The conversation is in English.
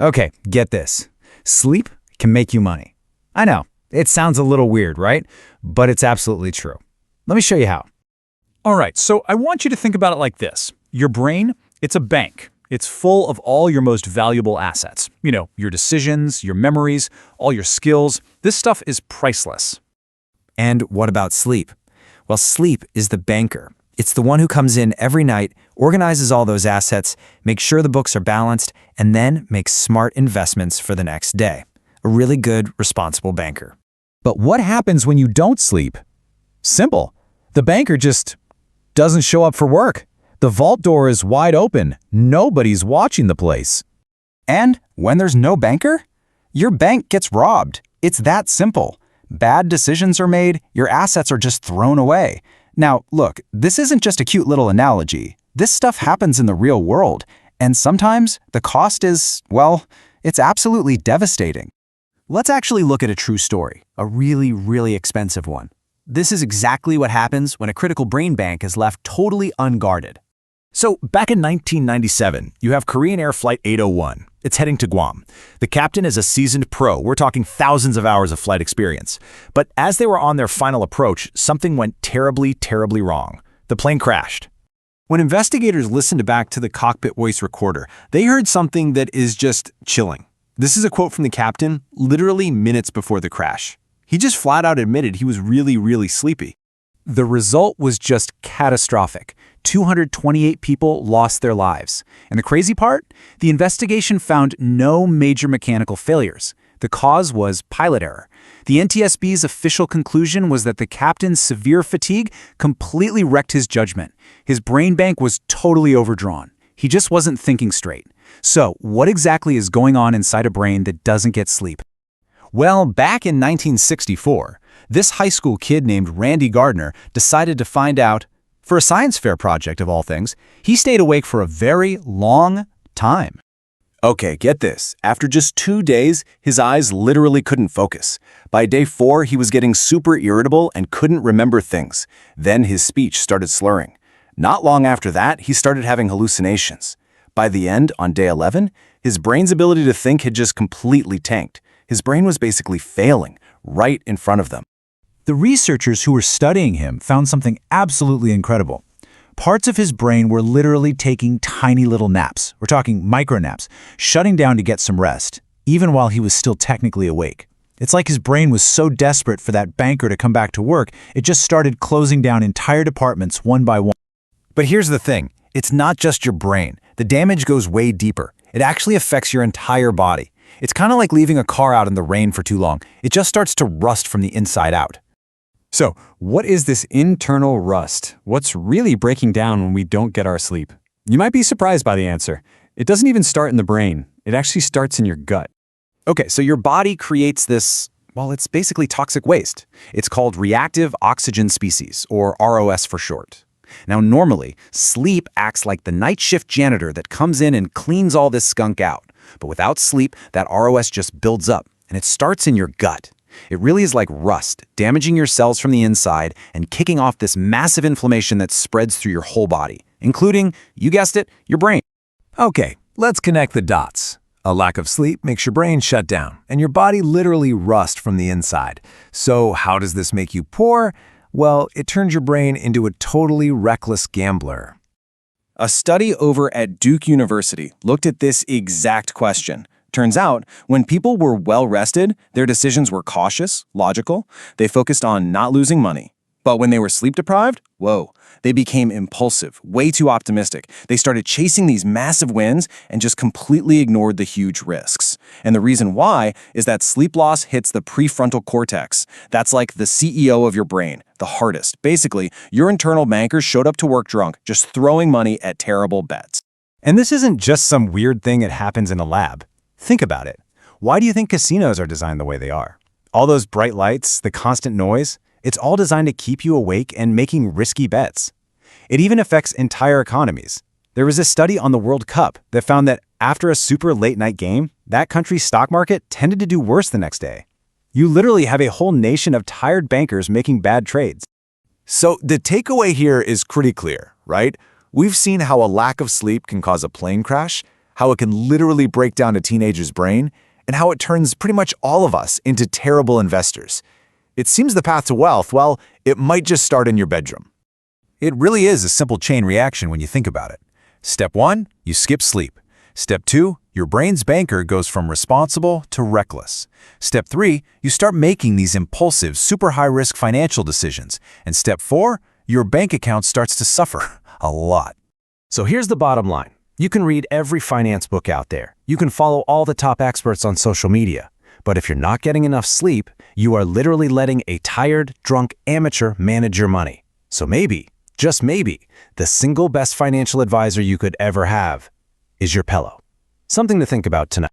Okay, get this. Sleep can make you money. I know, it sounds a little weird, right? But it's absolutely true. Let me show you how. All right, so I want you to think about it like this. Your brain, it's a bank. It's full of all your most valuable assets. Your decisions, your memories, all your skills. This stuff is priceless. And what about sleep? Well, sleep is the banker. It's the one who comes in every night, organizes all those assets, makes sure the books are balanced, and then makes smart investments for the next day. A really good, responsible banker. But what happens when you don't sleep? Simple. The banker just doesn't show up for work. The vault door is wide open. Nobody's watching the place. And when there's no banker, your bank gets robbed. It's that simple. Bad decisions are made, your assets are just thrown away. Now, look, this isn't just a cute little analogy. This stuff happens in the real world, and sometimes the cost is, well, it's absolutely devastating. Let's actually look at a true story, a really, really expensive one. This is exactly what happens when a critical brain bank is left totally unguarded. So, back in 1997, you have Korean Air Flight 801. It's heading to Guam. The captain is a seasoned pro. We're talking thousands of hours of flight experience. But as they were on their final approach, something went terribly, terribly wrong. The plane crashed. When investigators listened back to the cockpit voice recorder, they heard something that is just chilling. This is a quote from the captain, literally minutes before the crash. He just flat out admitted he was really, really sleepy. The result was just catastrophic. 228 people lost their lives. And the crazy part? The investigation found no major mechanical failures. The cause was pilot error. The NTSB's official conclusion was that the captain's severe fatigue completely wrecked his judgment. His brain bank was totally overdrawn. He just wasn't thinking straight. So, what exactly is going on inside a brain that doesn't get sleep? Well, back in 1964, this high school kid named Randy Gardner decided to find out. For a science fair project of all things, he stayed awake for a very long time. Okay, get this. After just 2 days, his eyes literally couldn't focus. By day 4, he was getting super irritable and couldn't remember things. Then his speech started slurring. Not long after that, he started having hallucinations. By the end, on day 11, his brain's ability to think had just completely tanked. His brain was basically failing right in front of them. The researchers who were studying him found something absolutely incredible. Parts of his brain were literally taking tiny little naps. We're talking micro naps, shutting down to get some rest, even while he was still technically awake. It's like his brain was so desperate for that banker to come back to work, it just started closing down entire departments one by one. But here's the thing. It's not just your brain. The damage goes way deeper. It actually affects your entire body. It's kind of like leaving a car out in the rain for too long. It just starts to rust from the inside out. So, what is this internal rust? What's really breaking down when we don't get our sleep? You might be surprised by the answer. It doesn't even start in the brain. It actually starts in your gut. Okay, so your body creates this, well, it's basically toxic waste. It's called reactive oxygen species, or ROS for short. Now, normally, sleep acts like the night shift janitor that comes in and cleans all this skunk out. But without sleep, that ROS just builds up, and it starts in your gut. It really is like rust, damaging your cells from the inside and kicking off this massive inflammation that spreads through your whole body, including, you guessed it, your brain. Okay, let's connect the dots. A lack of sleep makes your brain shut down, and your body literally rust from the inside. So how does this make you poor? Well, it turns your brain into a totally reckless gambler. A study over at Duke University looked at this exact question. Turns out, when people were well-rested, their decisions were cautious, logical, they focused on not losing money. But when they were sleep-deprived, whoa, they became impulsive, way too optimistic. They started chasing these massive wins and just completely ignored the huge risks. And the reason why is that sleep loss hits the prefrontal cortex. That's like the CEO of your brain, the hardest. Basically, your internal bankers showed up to work drunk, just throwing money at terrible bets. And this isn't just some weird thing that happens in a lab. Think about it. Why do you think casinos are designed the way they are? All those bright lights, the constant noise, it's all designed to keep you awake and making risky bets. It even affects entire economies. There was a study on the World Cup that found that after a super late-night game, that country's stock market tended to do worse the next day. You literally have a whole nation of tired bankers making bad trades. So the takeaway here is pretty clear, right? We've seen how a lack of sleep can cause a plane crash, how it can literally break down a teenager's brain, and how it turns pretty much all of us into terrible investors. It seems the path to wealth, well, it might just start in your bedroom. It really is a simple chain reaction when you think about it. Step 1, you skip sleep. Step 2, your brain's banker goes from responsible to reckless. Step 3, you start making these impulsive, super high-risk financial decisions. And step 4, your bank account starts to suffer a lot. So here's the bottom line. You can read every finance book out there. You can follow all the top experts on social media. But if you're not getting enough sleep, you are literally letting a tired, drunk amateur manage your money. So maybe, just maybe, the single best financial advisor you could ever have is your pillow. Something to think about tonight.